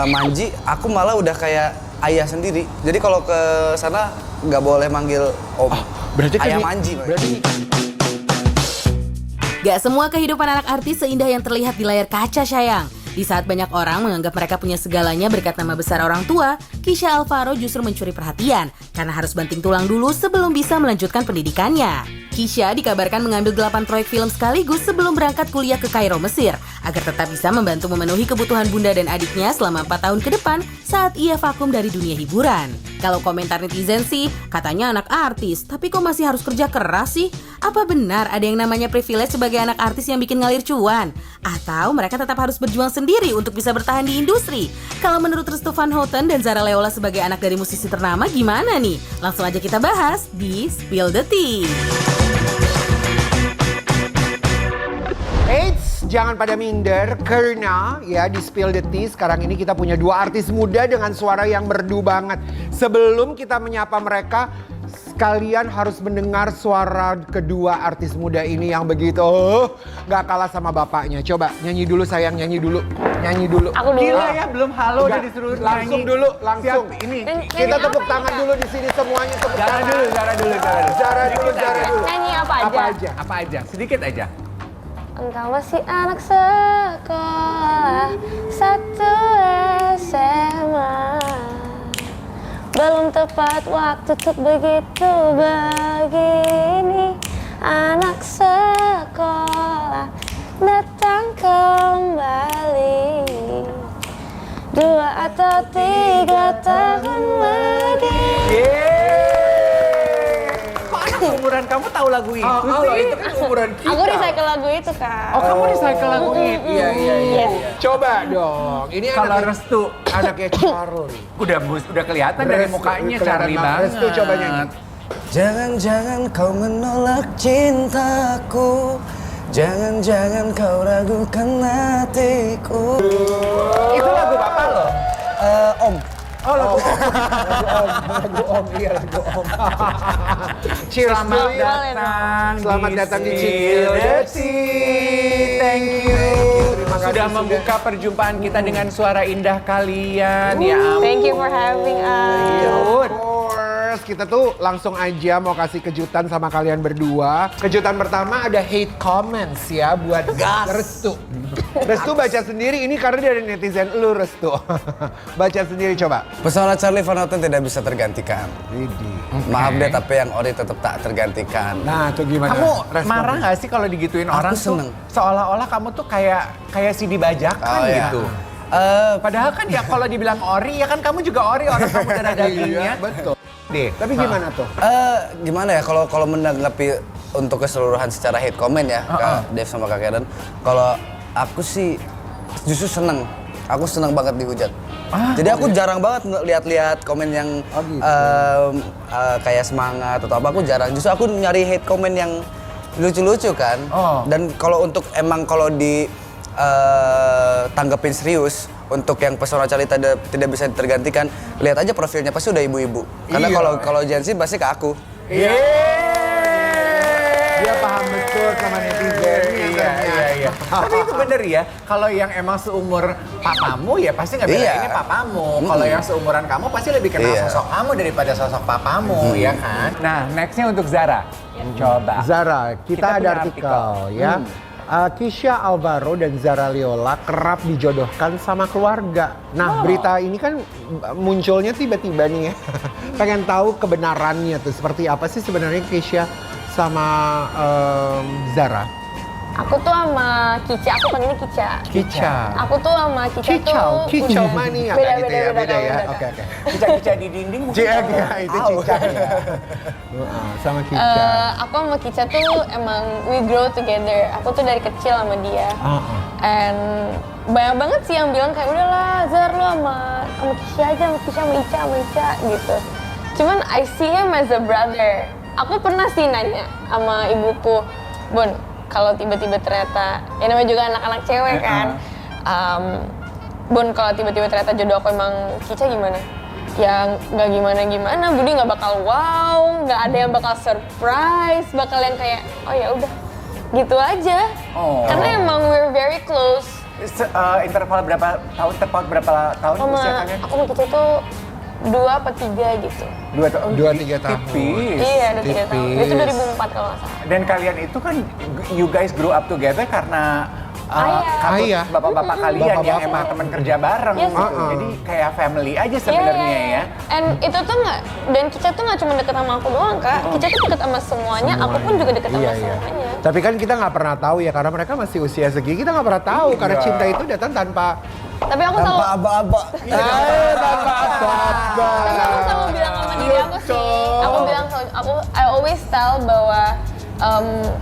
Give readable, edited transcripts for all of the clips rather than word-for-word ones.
Manji, aku malah udah kayak ayah sendiri. Jadi kalau ke sana nggak boleh manggil om. Berarti ayah Manji. Gak semua kehidupan anak artis seindah yang terlihat di layar kaca, sayang. Di saat banyak orang menganggap mereka punya segalanya berkat nama besar orang tua, Kisha Alvaro justru mencuri perhatian karena harus banting tulang dulu sebelum bisa melanjutkan pendidikannya. Kisha dikabarkan mengambil 8 proyek film sekaligus sebelum berangkat kuliah ke Kairo, Mesir, agar tetap bisa membantu memenuhi kebutuhan bunda dan adiknya selama 4 tahun ke depan saat ia vakum dari dunia hiburan. Kalau komentar netizen sih, katanya anak artis, tapi kok masih harus kerja keras sih? Apa benar ada yang namanya privilege sebagai anak artis yang bikin ngalir cuan? Atau mereka tetap harus berjuang sendiri untuk bisa bertahan di industri? Kalau menurut Restu Van Houten dan Zara Leola sebagai anak dari musisi ternama gimana nih? Langsung aja kita bahas di Spill the Tea. Eits, jangan pada minder karena ya di Spill the Tea sekarang ini kita punya 2 artis muda dengan suara yang merdu banget. Sebelum kita menyapa mereka, kalian harus mendengar suara kedua artis muda ini yang begitu gak kalah sama bapaknya. Coba nyanyi dulu sayang, nyanyi dulu. Aku dulu. Gila ya, belum halo udah disuruh Langsung nyanyi. dulu, langsung. Siap, ini. Kita tepuk tangan dulu di sini semuanya, tepuk Zara tangan. dulu, Zara dulu. Zara dulu. Nyanyi apa aja? Apa aja? Sedikit aja. Engkau masih anak sekolah 1 SMA. Belum tepat waktu untuk begitu begini. Anak sekolah datang kembali 2 atau 3 tahun lagi. Kok anak umuran kamu tahu lagu itu sih? Itu kan umuran kita. Aku recycle lagu itu, Kak. Oh, kamu recycle lagu itu? Iya. Coba dong. Ini Kalau anaknya, Restu, anaknya Charlie. udah kelihatan dari Restu, mukanya kelihatan Charlie banget. banget. Restu coba nyanyi. Jangan-jangan kau menolak cintaku. Jangan-jangan kau ragukan hatiku. Itu lagu bapak loh. Om. Oh, lagu om, iya lagu om. Cheers Selamat dulu ya. datang Selamat di datang di Spill the Tea. Thank you. Terima kasih Sudah membuka perjumpaan kita dengan suara indah kalian. Ya ampun. Thank you for having us. Of course, kita tuh langsung aja mau kasih kejutan sama kalian berdua. Kejutan pertama ada hate comments ya buat Restu. Restu baca sendiri, ini karena dari netizen lu Restu. Baca sendiri coba. Pesona Charlie Van Houten tidak bisa tergantikan. Widih. Maaf deh, tapi yang ori tetap tak tergantikan. Nah, tuh gimana? Kamu responnya? marah nggak sih kalau digituin Aku orang seneng. tuh? Seolah-olah kamu tuh kayak si dibajakan Oh, ya. gitu. Padahal kan ya kalau dibilang ori, ya kan kamu juga ori, orang kamu darah dagingnya. Iya, betul. Deh. Tapi gimana tuh? Gimana ya kalau menanggapi untuk keseluruhan secara hate comment ya, Kak Dev sama Kak Karen. Kalau aku sih justru seneng. Aku seneng banget dihujat. Jadi aku jarang banget lihat-lihat komen yang gitu. kayak semangat atau apa, aku jarang. Justru aku nyari hate comment yang lucu-lucu kan. Dan kalau untuk kalau di tanggepin serius, untuk yang pesona Charlie tidak bisa tergantikan, lihat aja profilnya pasti udah ibu-ibu. Karena Iya. kalau Jansi pasti ke aku. Dia paham betul sama netizen. Iya. Tapi itu bener ya, kalau yang emang seumur papamu ya pasti nggak bedainnya papamu. Kalau yang seumuran kamu pasti lebih kenal sosok kamu daripada sosok papamu, ya kan? Nah, nextnya untuk Zara. Coba. Zara, kita ada punya artikel ya. Kisha Alvaro dan Zara Leola kerap dijodohkan sama keluarga. Nah, berita ini kan munculnya tiba-tiba nih ya. Pengen tahu kebenarannya tuh seperti apa sih sebenarnya Kisha sama Zara? Aku tuh sama Kica, aku panggilnya Kica. Kica. Aku tuh sama Kica tuh Kicau mania kan gitu ya, beda ya. beda. Oke. Cica-cica di dinding mungkin. Ya, itu Cica ya. Sama Kica. Aku sama Kica tuh emang we grow together. Aku tuh dari kecil sama dia. And banyak banget sih yang bilang kayak udahlah Zar lu sama Kisha aja, sama Kisha sama Ica gitu. Cuman I see him as a brother. Aku pernah sih nanya sama ibuku, Bun, kalau tiba-tiba ternyata, ya namanya juga anak-anak cewek kan, Bun, kalau tiba-tiba ternyata jodoh aku emang Kica gimana? Ya nggak gimana-gimana, Budi nggak bakal wow, nggak ada yang bakal surprise, bakal yang kayak, oh ya udah, gitu aja. Karena emang we're very close. interval berapa tahun, terpaut berapa tahun usia kalian? Aku waktu itu 2 apa 3 gitu. 2-3 tahun. Tipis. Iya, 2-3 tahun. Itu 2004 kalau nggak salah. Dan kalian itu kan, you guys grew up together karena Ayah. bapak-bapak kalian yang Bapak-bapak. emang teman kerja bareng Yes. gitu. Jadi kayak family aja sebenarnya ya. And itu tuh nggak, dan Kica tuh nggak cuma deket sama aku doang Kak. Kica tuh deket sama semuanya, aku pun juga deket sama semuanya. Tapi kan kita nggak pernah tahu ya, karena mereka masih usia segini, kita nggak pernah tahu. Karena cinta itu datang tanpa Tapi aku selalu, aba-aba. tanpa apa-apa. tapi aku selalu bilang sama diri aku sih. Aku bilang selalu, I always tell bahwa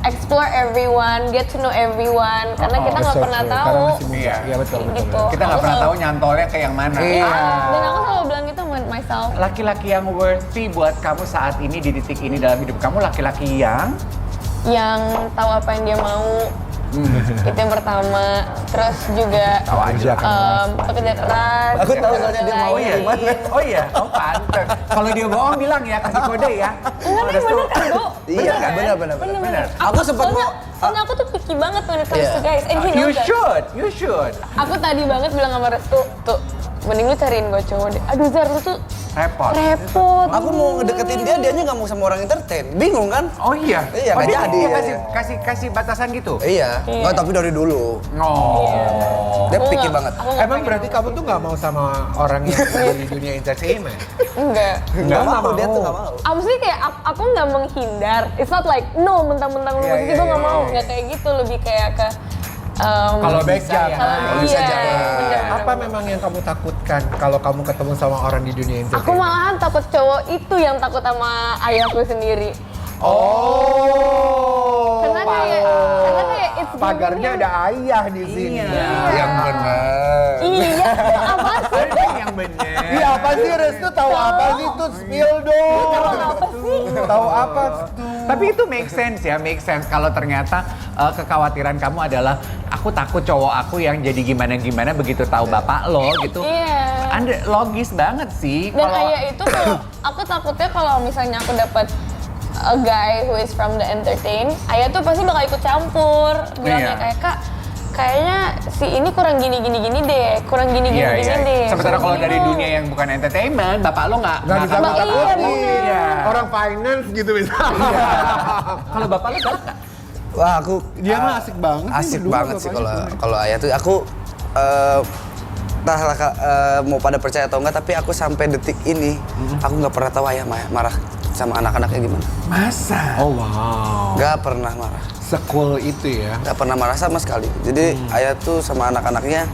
explore everyone, get to know everyone, karena kita nggak pernah tahu. Iya, betul. Gitu. Kita nggak Aku pernah selalu- tahu nyantolnya ke yang mana. Iya. Dan aku selalu bilang itu with myself. Laki-laki yang worthy buat kamu saat ini di titik ini dalam hidup kamu, laki-laki Yang tahu apa yang dia mau, itu yang pertama. Terus juga tahu aja. pekerja keras. Aku tahu soalnya dia mau lain. gimana. Oh iya, pantes. Kalau dia bohong bilang ya, kasih kode ya. Enggak nih, bener kan, Bu? Iya, kan? benar. Bener. Aku sempat mau Soalnya aku tuh picky banget when it comes Iya. to guys. And he You knows that. should. Aku tadi banget bilang sama Restu, tuh, mending lu cariin gue cowok deh. Aduh Zar, lu tuh Repot. repot. aku mau ngedeketin dia, dianya nggak mau sama orang entertain. Bingung kan? Oh iya. Iya, oh, nggak dia jadi. kasih batasan gitu. Iya, nggak tapi dari dulu. Oh. Dia Aku picky nggak- banget. aku nggak Emang pengen. berarti kamu tuh nggak mau sama orang yang ada di dunia entertainment? Enggak. Nggak mau, dia tuh nggak mau. Maksudnya kayak aku nggak menghindar. It's not like no mentang-mentang lu Iya, musisi gue nggak iya, mau. iya. Nggak kayak gitu, lebih kayak ke Kalau baik jangan. Kalau bisa iya, jangan. bener. Apa memang yang kamu takutkan kalau kamu ketemu sama orang di dunia Aku entertainment? malahan takut cowok itu yang takut sama ayahku sendiri. Oh. Karena kayak it's giving Pagarnya him- ada ayah di sini. Yang benar. Iya, apa sih? Ada yang bener. Iya apa sih Restu, tahu apa sih tuh, spill dong. Apa sih? Tahu apa tuh? Tapi itu make sense ya, make sense kalau ternyata kekhawatiran kamu adalah aku takut cowok aku yang jadi gimana-gimana begitu tahu bapak lo gitu. Iya. Anda logis banget sih. Dan ayah itu kalau aku takutnya kalau misalnya aku dapat a guy who is from the entertain, ayah tuh pasti bakal ikut campur. Bilangnya Iya. kayak Kak, kayaknya si ini kurang gini deh, kurang gini Iya, iya. deh. Sementara Kurang kalau gini dari dong. dunia yang bukan entertainment, bapak lo nggak Nggak bisa akan Iya, takutin. bener. Iya. Orang finance gitu misalnya. Iya. Kalau bapak lo galak nggak? Wah, aku Dia mah asik banget sih, asik berdua banget sih bapaknya. kalau ayah tuh aku entahlah Kak, mau pada percaya atau enggak, tapi aku sampai detik ini aku nggak pernah tahu ayah marah sama anak-anaknya gimana. Masa? Oh wow. Nggak pernah marah. Sekul itu ya. Nggak pernah marah sama sekali. Jadi ayah tuh sama anak-anaknya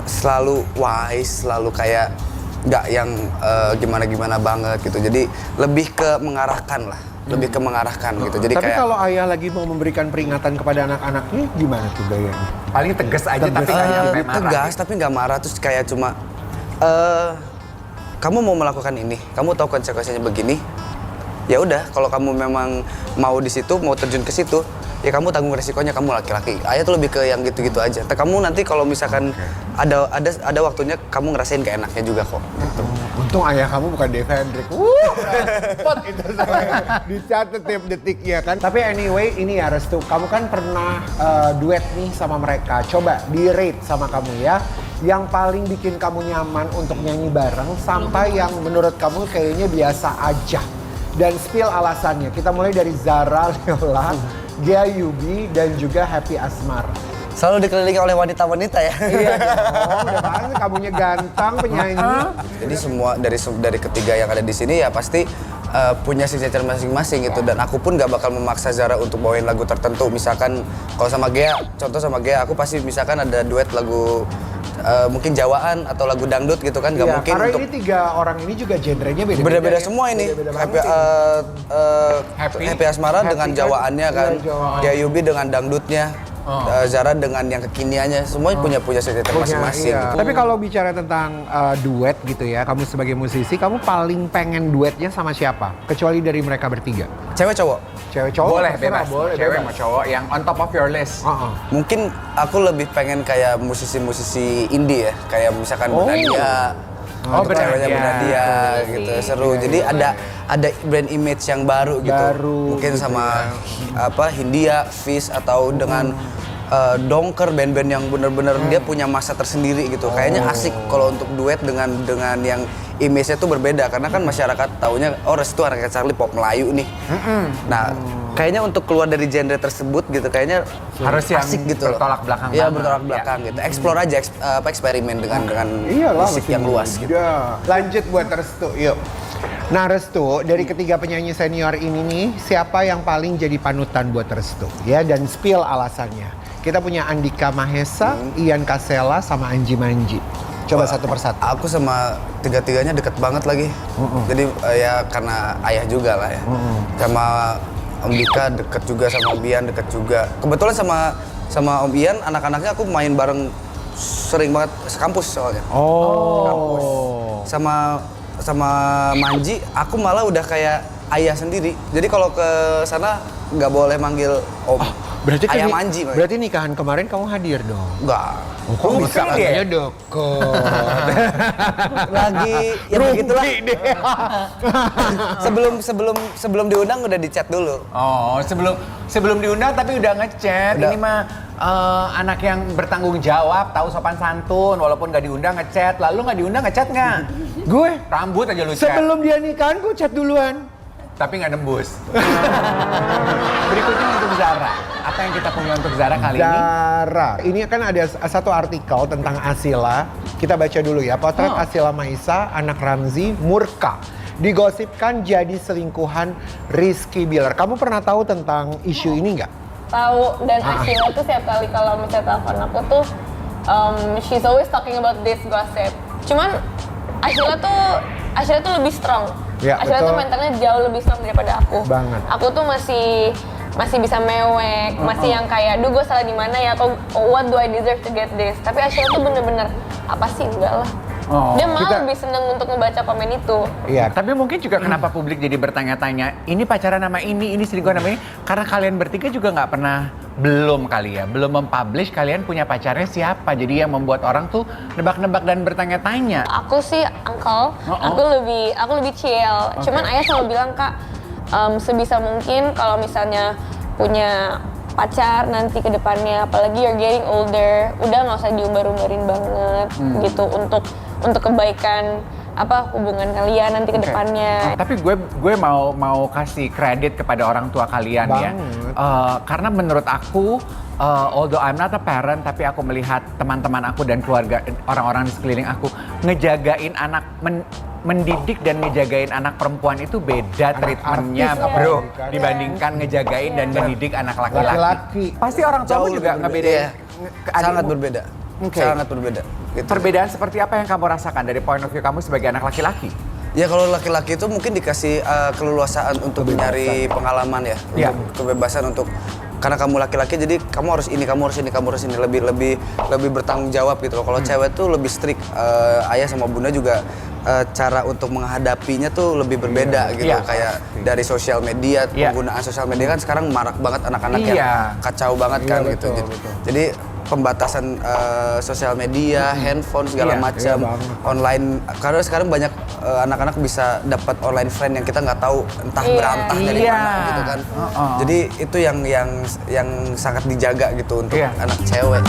selalu wise, selalu kayak nggak yang gimana-gimana banget gitu. Jadi lebih ke mengarahkan lah, lebih ke mengarahkan gitu. Jadi Tapi kayak kalau ayah lagi mau memberikan peringatan kepada anak-anaknya, gimana tuh gayanya? Paling tegas aja tapi nggak sampai marah. tegas tapi nggak marah, terus kayak cuma kamu mau melakukan ini, kamu tahu konsekuensinya begini, ya udah kalau kamu memang mau di situ, mau terjun ke situ, ya kamu tanggung resikonya, kamu laki-laki. Ayah tuh lebih ke yang gitu-gitu aja. Kamu nanti kalau misalkan ada waktunya kamu ngerasain gak enaknya juga kok. Gitu. Untung ayah kamu bukan Dave Hendrik. Spot itu saya. Dicatat tiap detiknya kan. Tapi anyway, ini ya Restu, kamu kan pernah duet nih sama mereka. Coba di-rate sama kamu ya. Yang paling bikin kamu nyaman untuk nyanyi bareng sampai yang menurut kamu kayaknya biasa aja. Dan spill alasannya. Kita mulai dari Zara Leola, Gia Yubi, dan juga Happy Asmara. Selalu dikelilingi oleh wanita-wanita ya. Iya dong, udah kan kamunya ganteng penyanyi. Jadi semua dari ketiga yang ada di sini ya pasti punya signature masing-masing gitu, dan aku pun gak bakal memaksa Zara untuk bawain lagu tertentu. Misalkan kalau sama Gea, contoh sama Gea, aku pasti misalkan ada duet lagu mungkin Jawaan atau lagu dangdut gitu kan, gak Iya, mungkin karena untuk ini tiga orang ini juga genrenya beda-beda. beda-beda ya. semua ini. Beda-beda Happy, Happy. Happy Asmara Happy dengan kan? Jawaannya kan, Iya, Jawaan. Gea Yubi dengan dangdutnya, Zara dengan yang kekiniannya, semua punya signature masing-masing. Iya. Gitu. Tapi kalau bicara tentang duet gitu ya, kamu sebagai musisi, kamu paling pengen duetnya sama siapa? Kecuali dari mereka bertiga. Cewek cowok? Cewek cowok? Boleh terserah, bebas. Boleh Cewek bebas. sama cowok yang on top of your list. Mungkin aku lebih pengen kayak musisi-musisi indie ya, kayak misalkan Bernadia. Oh, Ceweknya Bernadia. gitu, seru. Jadi ada brand image yang baru gitu. Baru Mungkin gitu sama Hindia, Fish, atau dengan dongker, band-band yang bener-bener dia punya masa tersendiri gitu. Kayaknya asik kalau untuk duet dengan yang image-nya tuh berbeda karena kan masyarakat taunya Restu anaknya Charlie pop Melayu nih. Nah, kayaknya untuk keluar dari genre tersebut gitu kayaknya harus yang asik gitu. bertolak belakang. Iya, bertolak belakang gitu. Explore aja eksperimen dengan musik yang luas gitu. Lanjut buat Restu, yuk. Nah Restu, dari ketiga penyanyi senior ini nih, siapa yang paling jadi panutan buat Restu? Ya, dan spill alasannya. Kita punya Andika Mahesa, Ian Kasela, sama Anji Manji. Coba satu persatu. Aku sama tiga-tiganya deket banget lagi. Jadi ya karena ayah juga lah ya. Sama Om Dika deket juga, sama Om Ian deket juga. Kebetulan sama Om Ian, anak-anaknya aku main bareng sering banget sekampus soalnya. Kampus. Sama Manji, aku malah udah kayak ayah sendiri. Jadi kalau ke sana nggak boleh manggil Om. Berarti ayah Manji. Berarti nikahan kemarin kamu hadir dong? Enggak. Kok bisa katanya deket? Lagi ya begitulah. sebelum diundang udah dicat dulu. Oh, sebelum diundang tapi udah ngechat. Ini mah anak yang bertanggung jawab, tahu sopan santun, walaupun nggak diundang ngechat. Lalu nggak diundang ngechat nggak? Gue Rambut aja lu chat. sebelum dia nikahan gue chat duluan. Tapi nggak nembus. Berikutnya untuk Zara. Apa yang kita punya untuk Zara kali ini? Zara, ini kan ada satu artikel tentang Asila. Kita baca dulu ya. Potret Asila Maisa, anak Ramzi, murka. Digosipkan jadi selingkuhan Rizky Bilar. Kamu pernah tahu tentang isu ini nggak? Tahu, dan Asila tuh setiap kali kalau misalnya telepon aku tuh she's always talking about this gossip. Cuman Asila tuh lebih strong. Ya, Asila betul. tuh mentalnya jauh lebih strong daripada aku. Banget. Aku tuh masih bisa mewek, masih yang kayak, duh gue salah di mana ya, kok what do I deserve to get this? Tapi Asila tuh bener-bener, apa sih, enggak lah. Dia malah lebih seneng untuk membaca komen itu. Iya. Tapi mungkin juga kenapa publik jadi bertanya-tanya, ini pacaran nama ini selingkuhan nama ini, karena kalian bertiga juga nggak pernah, belum mempublish kalian punya pacarnya siapa. Jadi yang membuat orang tuh nebak-nebak dan bertanya-tanya. Aku sih uncle, aku lebih chill. Cuman ayah selalu bilang, Kak, sebisa mungkin kalau misalnya punya pacar nanti ke depannya, apalagi you're getting older, udah nggak usah diumbar-umbarin banget gitu untuk kebaikan hubungan kalian nanti ke depannya. Tapi gue mau kasih kredit kepada orang tua kalian ya. Karena menurut aku, although I'm not a parent, tapi aku melihat teman-teman aku dan keluarga, orang-orang di sekeliling aku ngejagain anak, mendidik dan ngejagain anak perempuan itu beda treatmentnya, bro, dibandingkan ngejagain dan mendidik anak laki-laki. Pasti orang tua juga ngebedain. Sangat berbeda. Sangat berbeda. Gitu. Perbedaan seperti apa yang kamu rasakan dari point of view kamu sebagai anak laki-laki? Ya kalau laki-laki itu mungkin dikasih keleluasaan untuk nyari pengalaman ya, kebebasan untuk, karena kamu laki-laki jadi kamu harus ini, kamu harus ini, lebih bertanggung jawab gitu loh. Kalau cewek tuh lebih strict, ayah sama bunda juga cara untuk menghadapinya tuh lebih berbeda gitu. Kayak dari sosial media, penggunaan sosial media kan sekarang marak banget anak-anak yang kacau banget kan gitu. Jadi pembatasan sosial media, handphone segala macam, online. Karena sekarang banyak anak-anak bisa dapat online friend yang kita nggak tahu entah berantah dari mana gitu kan. Jadi itu yang sangat dijaga gitu untuk anak cewek.